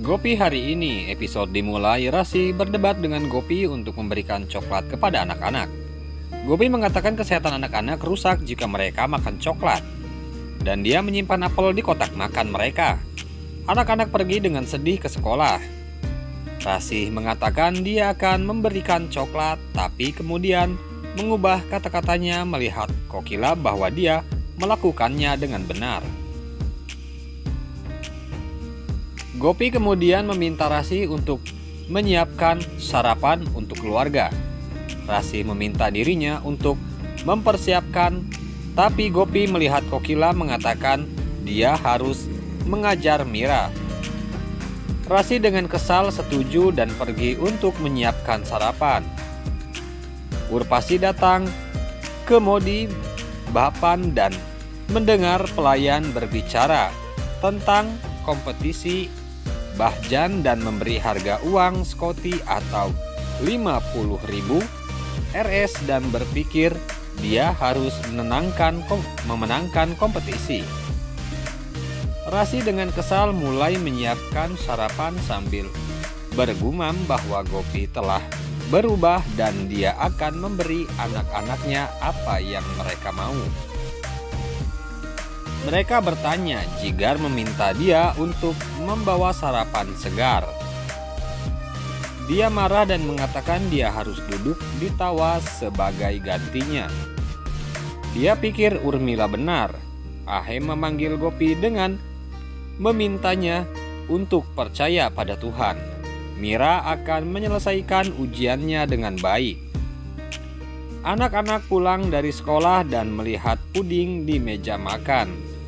Gopi hari ini, episode dimulai Rasi berdebat dengan Gopi untuk memberikan coklat kepada anak-anak. Gopi mengatakan kesehatan anak-anak rusak jika mereka makan coklat, dan dia menyimpan apel di kotak makan mereka. Anak-anak pergi dengan sedih ke sekolah. Rasi mengatakan dia akan memberikan coklat, tapi kemudian mengubah kata-katanya melihat Kokila bahwa dia melakukannya dengan benar. Gopi kemudian meminta Rasi untuk menyiapkan sarapan untuk keluarga. Rasi meminta dirinya untuk mempersiapkan, tapi Gopi melihat Kokila mengatakan dia harus mengajar Mira. Rasi dengan kesal setuju dan pergi untuk menyiapkan sarapan. Urpasi datang ke Modi Bapan dan mendengar pelayan berbicara tentang kompetisi Bahjan dan memberi harga uang Scotty atau 50.000 RS dan berpikir dia harus memenangkan kompetisi. Rasi dengan kesal mulai menyiapkan sarapan sambil bergumam bahwa Gopi telah berubah dan dia akan memberi anak-anaknya apa yang mereka mau. Mereka bertanya, Jigar meminta dia untuk membawa sarapan segar. Dia marah dan mengatakan dia harus duduk di tawa sebagai gantinya. Dia pikir Urmila benar. Ahem memanggil Gopi dengan memintanya untuk percaya pada Tuhan. Mira akan menyelesaikan ujiannya dengan baik. Anak-anak pulang dari sekolah dan melihat puding di meja makan.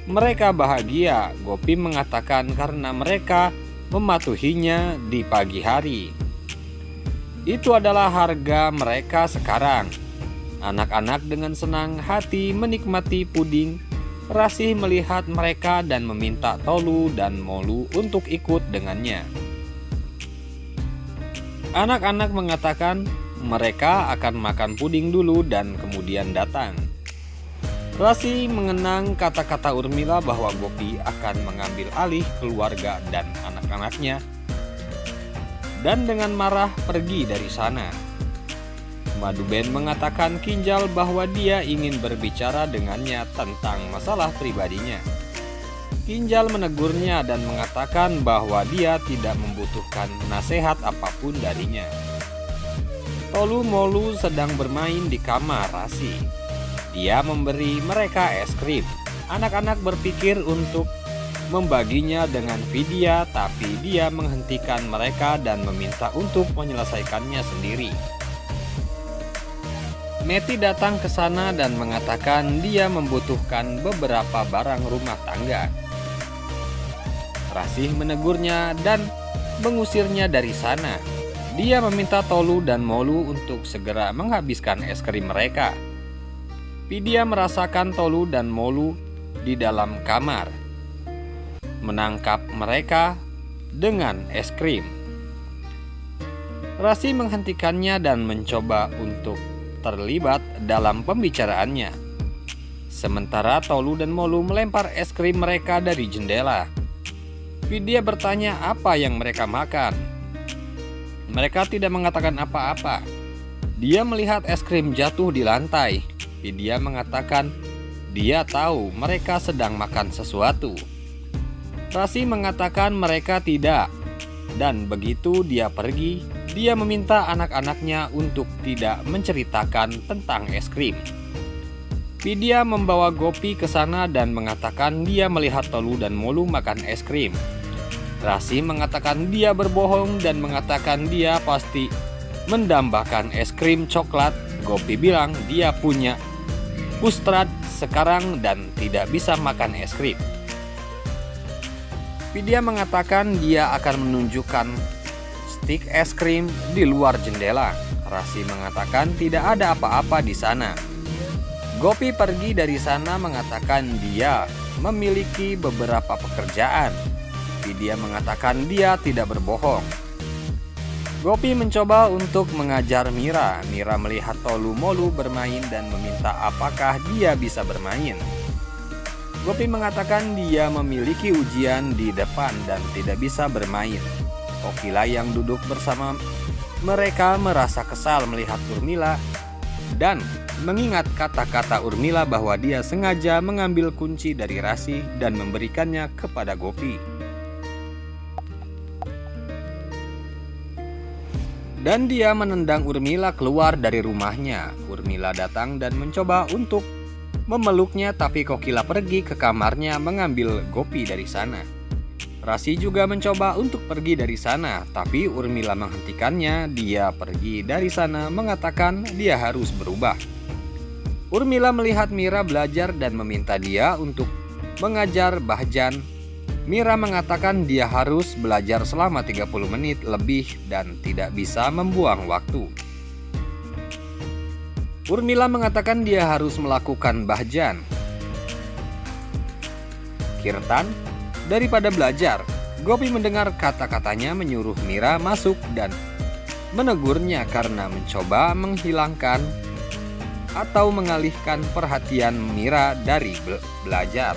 Mereka bahagia, Gopi mengatakan, karena mereka mematuhinya di pagi hari. Itu adalah harga mereka sekarang. Anak-anak dengan senang hati menikmati puding. Rasi melihat mereka dan meminta Tolu dan Molu untuk ikut dengannya. Anak-anak mengatakan mereka akan makan puding dulu dan kemudian datang. Rasi mengenang kata-kata Urmila bahwa Gopi akan mengambil alih keluarga dan anak-anaknya, dan dengan marah pergi dari sana. Madhuben mengatakan Kinjal bahwa dia ingin berbicara dengannya tentang masalah pribadinya. Kinjal menegurnya dan mengatakan bahwa dia tidak membutuhkan nasihat apapun darinya. Tolu Molu sedang bermain di kamar Rasi. Dia memberi mereka es krim. Anak-anak berpikir untuk membaginya dengan Vidya, tapi dia menghentikan mereka dan meminta untuk menyelesaikannya sendiri. Meti datang ke sana dan mengatakan dia membutuhkan beberapa barang rumah tangga. Rasih menegurnya dan mengusirnya dari sana. Dia meminta Tolu dan Molu untuk segera menghabiskan es krim mereka. Vidya merasakan Tolu dan Molu di dalam kamar, menangkap mereka dengan es krim. Rasi menghentikannya dan mencoba untuk terlibat dalam pembicaraannya. Sementara Tolu dan Molu melempar es krim mereka dari jendela. Vidya bertanya apa yang mereka makan. Mereka tidak mengatakan apa-apa. Dia melihat es krim jatuh di lantai. Vidya mengatakan dia tahu mereka sedang makan sesuatu. Rasi mengatakan mereka tidak, dan begitu dia pergi, dia meminta anak-anaknya untuk tidak menceritakan tentang es krim. Vidya membawa Gopi ke sana dan mengatakan dia melihat Tolu dan Molu makan es krim. Rasi mengatakan dia berbohong dan mengatakan dia pasti mendambakan es krim coklat. Gopi bilang dia punya kustrad sekarang dan tidak bisa makan es krim. Vidya mengatakan dia akan menunjukkan stik es krim di luar jendela. Rasi mengatakan tidak ada apa-apa di sana. Gopi pergi dari sana mengatakan dia memiliki beberapa pekerjaan. Vidya mengatakan dia tidak berbohong. Gopi mencoba untuk mengajar Mira. Mira melihat Tolu Molu bermain dan meminta apakah dia bisa bermain. Gopi mengatakan dia memiliki ujian di depan dan tidak bisa bermain. Kokila yang duduk bersama mereka merasa kesal melihat Urmila dan mengingat kata-kata Urmila bahwa dia sengaja mengambil kunci dari Rasi dan memberikannya kepada Gopi. Dan dia menendang Urmila keluar dari rumahnya. Urmila datang dan mencoba untuk memeluknya, tapi Kokila pergi ke kamarnya mengambil Gopi dari sana. Rasi juga mencoba untuk pergi dari sana, tapi Urmila menghentikannya. Dia pergi dari sana mengatakan dia harus berubah. Urmila melihat Mira belajar dan meminta dia untuk mengajar Bahjan. Mira mengatakan dia harus belajar selama 30 menit lebih dan tidak bisa membuang waktu. Urmila mengatakan dia harus melakukan Bahjan. Kirtan, daripada belajar, Gopi mendengar kata-katanya menyuruh Mira masuk dan menegurnya karena mencoba menghilangkan atau mengalihkan perhatian Mira dari belajar.